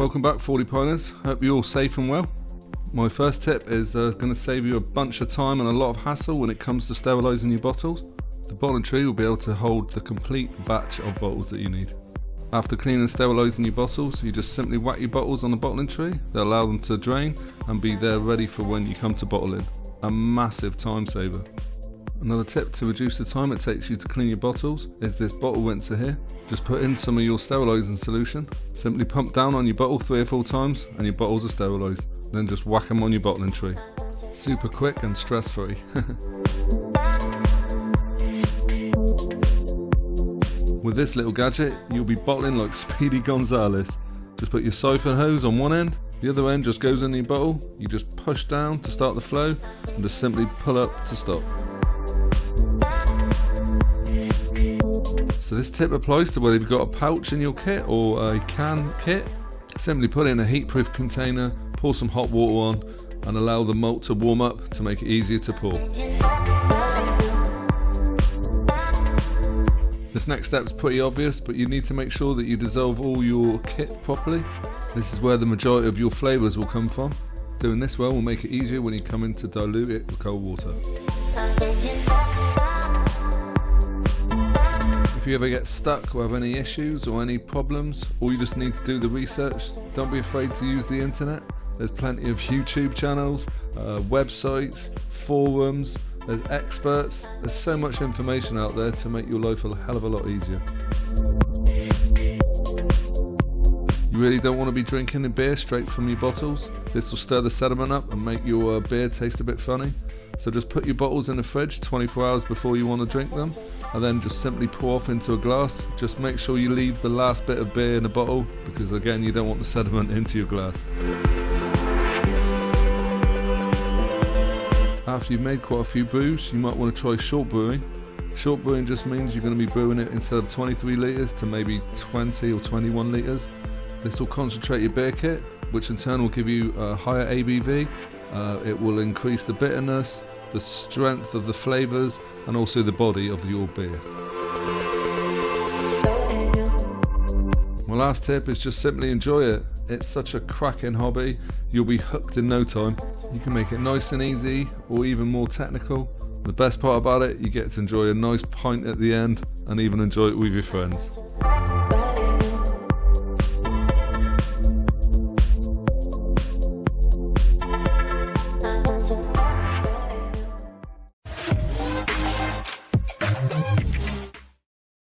Welcome back 40 Piners, hope you're all safe and well. My first tip is going to save you a bunch of time and a lot of hassle when it comes to sterilising your bottles. The bottling tree will be able to hold the complete batch of bottles that you need. After cleaning and sterilising your bottles, you just simply whack your bottles on the bottling tree. They'll allow them to drain and be there ready for when you come to bottling. A massive time saver. Another tip to reduce the time it takes you to clean your bottles is this bottle rinser here. Just put in some of your sterilising solution, simply pump down on your bottle 3 or 4 times and your bottles are sterilised. Then just whack them on your bottling tree. Super quick and stress free. With this little gadget, you'll be bottling like Speedy Gonzales. Just put your siphon hose on one end, the other end just goes in your bottle, you just push down to start the flow and just simply pull up to stop. So this tip applies to whether you've got a pouch in your kit or a can kit. Simply put it in a heat-proof container, pour some hot water on and allow the malt to warm up to make it easier to pour. This next step is pretty obvious, but you need to make sure that you dissolve all your kit properly. This is where the majority of your flavours will come from. Doing this well will make it easier when you come in to dilute it with cold water. If you ever get stuck or have any issues or any problems, or you just need to do the research, don't be afraid to use the internet. There's plenty of YouTube channels, websites, forums, there's experts, there's so much information out there to make your life a hell of a lot easier. You really don't want to be drinking the beer straight from your bottles. This will stir the sediment up and make your beer taste a bit funny. So just put your bottles in the fridge 24 hours before you want to drink them, and then just simply pour off into a glass. Just make sure you leave the last bit of beer in the bottle, because again you don't want the sediment into your glass. After you've made quite a few brews, you might want to try short brewing. Short brewing just means you're going to be brewing it instead of 23 litres to maybe 20 or 21 litres. This will concentrate your beer kit, which in turn will give you a higher ABV. It will increase the bitterness, the strength of the flavours and also the body of your beer. My last tip is just simply enjoy it. It's such a cracking hobby, you'll be hooked in no time. You can make it nice and easy or even more technical. The best part about it, you get to enjoy a nice pint at the end and even enjoy it with your friends.